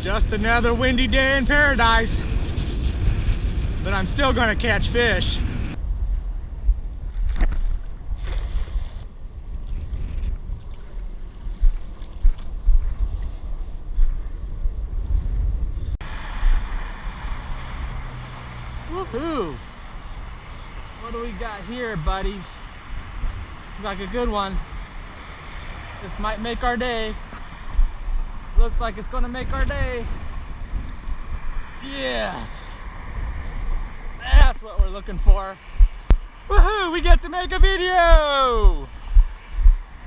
Just another windy day in paradise, but I'm still gonna catch fish. Woohoo! What do we got here, buddies? This is like a good one. This might make our day. Looks like it's gonna make our day. Yes! That's what we're looking for. Woohoo! We get to make a video!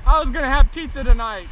I was gonna have pizza tonight.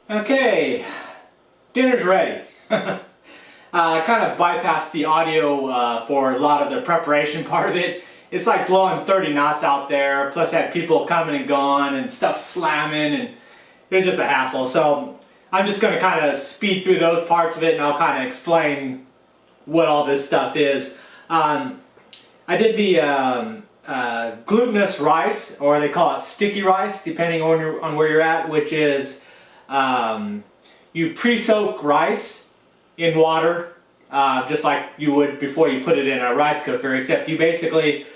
Okay, dinner's ready. I kind of bypassed the audio for a lot of the preparation part of it. It's like blowing 30 knots out there, plus I had people coming and going and stuff slamming, and it was just a hassle. So I'm just going to kind of speed through those parts of it, and I'll kind of explain what all this stuff is. I did the glutinous rice, or they call it sticky rice, depending on where you're at, which is you pre-soak rice in water, just like you would before you put it in a rice cooker, except you basically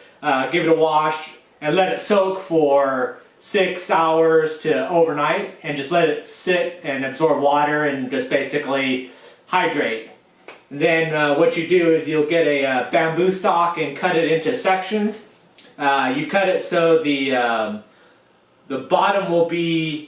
give it a wash and let it soak for 6 hours to overnight, and just let it sit and absorb water and just basically hydrate. And then what you do is you'll get a bamboo stalk and cut it into sections. You cut it so the bottom will be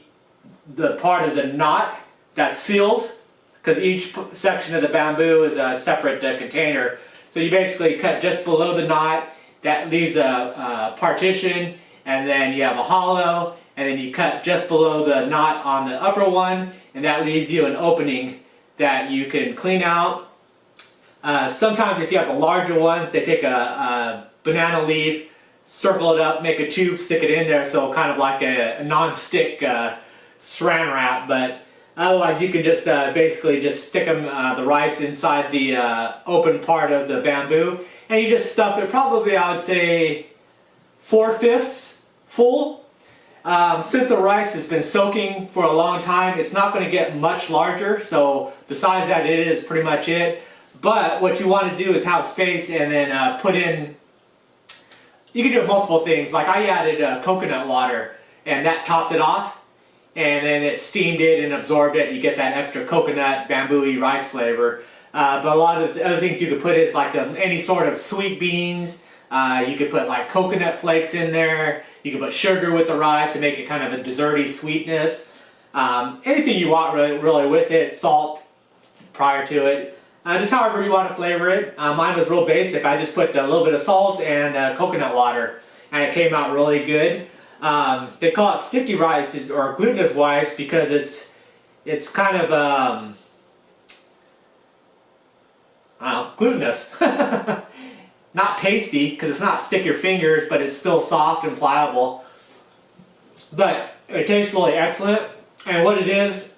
the part of the knot that's sealed, because each section of the bamboo is a separate container. So you basically cut just below the knot, that leaves a partition, and then you have a hollow, and then you cut just below the knot on the upper one, and that leaves you an opening that you can clean out. Sometimes if you have the larger ones, they take a banana leaf, circle it up, make a tube, stick it in there, so kind of like a non-stick saran wrap. But otherwise you can just basically just stick them, the rice inside the open part of the bamboo, and you just stuff it probably, I would say, 4/5 full. Since the rice has been soaking for a long time, it's not going to get much larger, so the size that it is pretty much it. But what you want to do is have space, and then put in, you can do multiple things. Like I added coconut water, and that topped it off, and then it steamed it and absorbed it. You get that extra coconut bamboo-y rice flavor. But a lot of the other things you could put is like any sort of sweet beans. You could put like coconut flakes in there. You could put sugar with the rice and make it kind of a desserty sweetness. Anything you want really with it, salt prior to it. Just however you want to flavor it. Mine was real basic. I just put a little bit of salt and coconut water, and it came out really good. They call it sticky rice or glutinous rice because it's kind of glutinous. Not pasty, because it's not stick your fingers, but it's still soft and pliable. But it tastes really excellent. And what it is,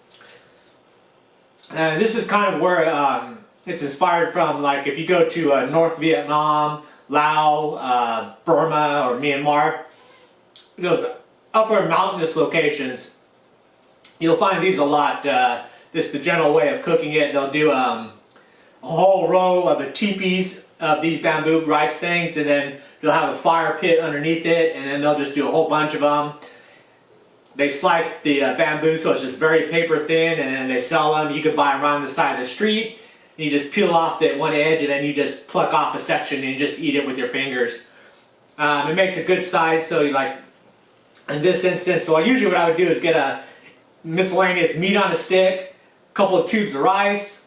this is kind of where it's inspired from. Like if you go to North Vietnam, Laos, Burma, or Myanmar, those upper mountainous locations, you'll find these a lot. This is the general way of cooking it. They'll do a whole row of teepees of these bamboo rice things, and then you'll have a fire pit underneath it, and then they'll just do a whole bunch of them. They slice the bamboo so it's just very paper thin, and then they sell them. You can buy them around the side of the street, and you just peel off that one edge, and then you just pluck off a section and you just eat it with your fingers. It makes a good side, so you like, in this instance, so usually what I would do is get a miscellaneous meat on a stick, a couple of tubes of rice,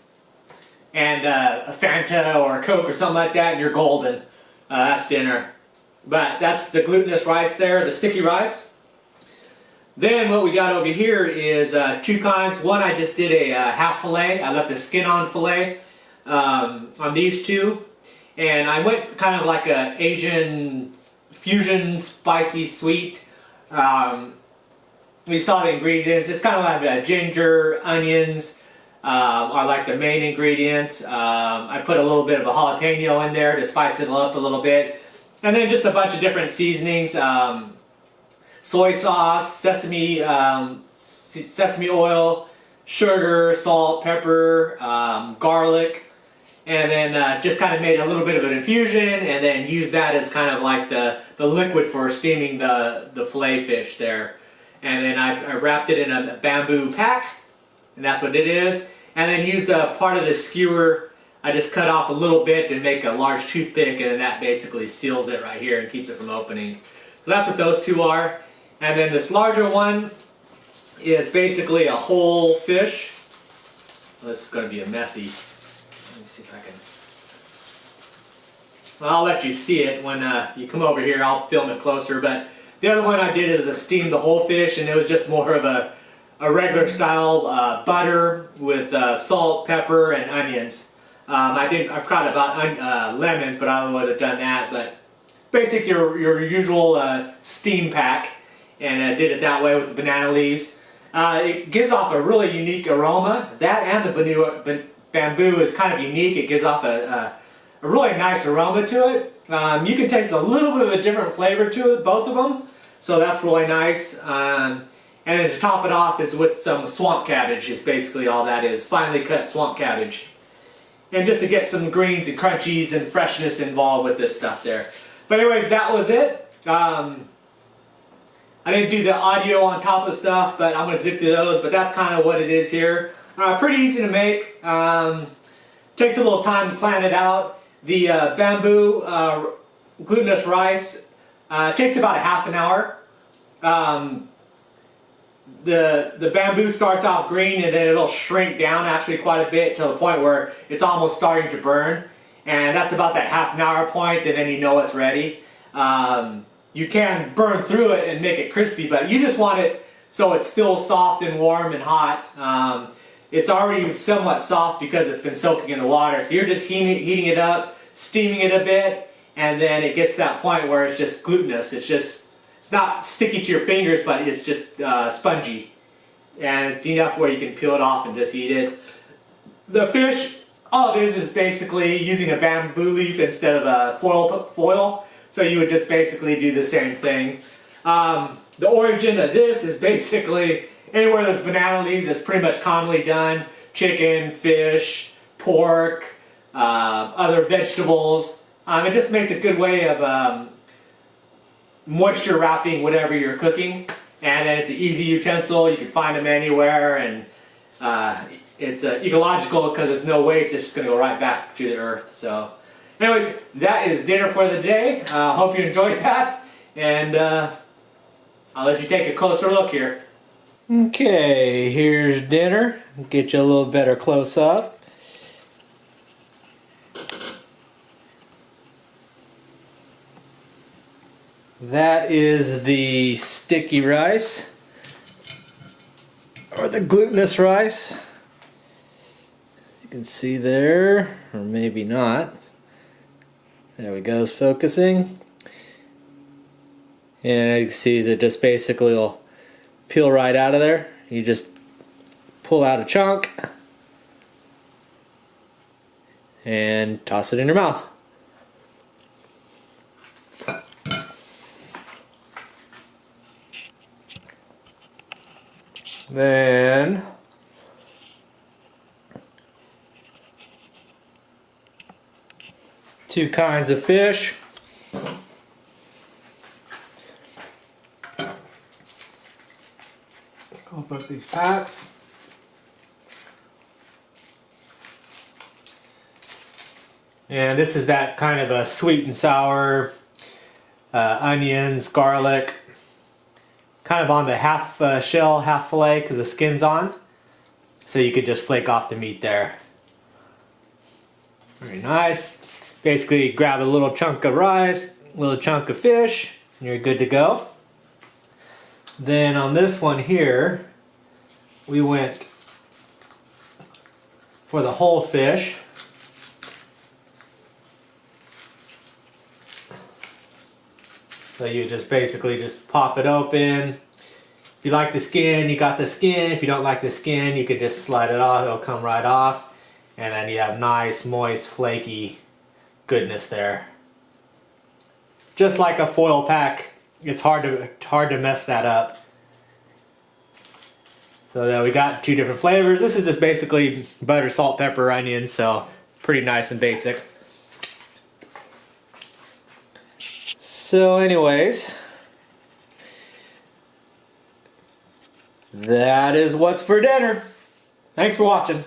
and a Fanta or a Coke or something like that, and you're golden. That's dinner. But that's the glutinous rice there, the sticky rice. Then what we got over here is two kinds. One, I just did a half fillet. I left the skin on fillet on these two. And I went kind of like a Asian fusion spicy sweet. We saw the ingredients. It's kind of like ginger, onions, are like the main ingredients. I put a little bit of a jalapeno in there to spice it up a little bit. And then just a bunch of different seasonings. Soy sauce, sesame oil, sugar, salt, pepper, garlic. And then just kind of made a little bit of an infusion, and then used that as kind of like the liquid for steaming the fillet fish there. And then I wrapped it in a bamboo pack, and that's what it is. And then used a part of the skewer. I just cut off a little bit and make a large toothpick, and then that basically seals it right here and keeps it from opening. So that's what those two are. And then this larger one is basically a whole fish. Well, this is going to be a messy. Let me see if I can. Well, I'll let you see it when you come over here. I'll film it closer. But the other one I did is a steamed the whole fish, and it was just more of a a regular style butter with salt, pepper, and onions. I forgot about lemons, but I would have done that. But basic your usual steam pack, and I did it that way with the banana leaves. It gives off a really unique aroma. That and the bamboo is kind of unique. It gives off a really nice aroma to it. You can taste a little bit of a different flavor to it, both of them. So that's really nice. And then to top it off is with some swamp cabbage is basically all that is. Finely cut swamp cabbage. And just to get some greens and crunchies and freshness involved with this stuff there. But anyways, that was it. I didn't do the audio on top of the stuff, but I'm going to zip through those. But that's kind of what it is here. Pretty easy to make. Takes a little time to plan it out. The bamboo glutinous rice takes about a half an hour. The bamboo starts off green and then it'll shrink down actually quite a bit to the point where it's almost starting to burn. And that's about that half an hour point, and then you know it's ready. You can burn through it and make it crispy, but you just want it so it's still soft and warm and hot. It's already somewhat soft because it's been soaking in the water, so you're just heating it up, steaming it a bit, and then it gets to that point where it's just glutinous. It's not sticky to your fingers, but it's just spongy. And it's enough where you can peel it off and just eat it. The fish, all it is basically using a bamboo leaf instead of a foil. So you would just basically do the same thing. The origin of this is basically anywhere there's banana leaves, it's pretty much commonly done. Chicken, fish, pork, other vegetables. It just makes a good way of moisture wrapping whatever you're cooking. And then it's an easy utensil. You can find them anywhere, and it's ecological because there's no waste. It's just going to go right back to the earth. So anyways, that is dinner for the day. Hope you enjoyed that, and I'll let you take a closer look here. Okay, here's dinner. Get you a little better close up. That is the sticky rice, or the glutinous rice. You can see there, or maybe not. There we go, it's focusing. And you can see it just basically will peel right out of there. You just pull out a chunk and toss it in your mouth. Then two kinds of fish. Open up these packs. And this is that kind of a sweet and sour, onions, garlic, kind of on the half shell, half fillet because the skin's on. So you could just flake off the meat there. Very nice. Basically grab a little chunk of rice, a little chunk of fish, and you're good to go. Then on this one here, we went for the whole fish. So you just basically just pop it open. If you like the skin, you got the skin. If you don't like the skin, you could just slide it off. It'll come right off. And then you have nice, moist, flaky goodness there. Just like a foil pack, it's hard to mess that up. So there we got two different flavors. This is just basically butter, salt, pepper, onions, so pretty nice and basic. So anyways, that is what's for dinner. Thanks for watching.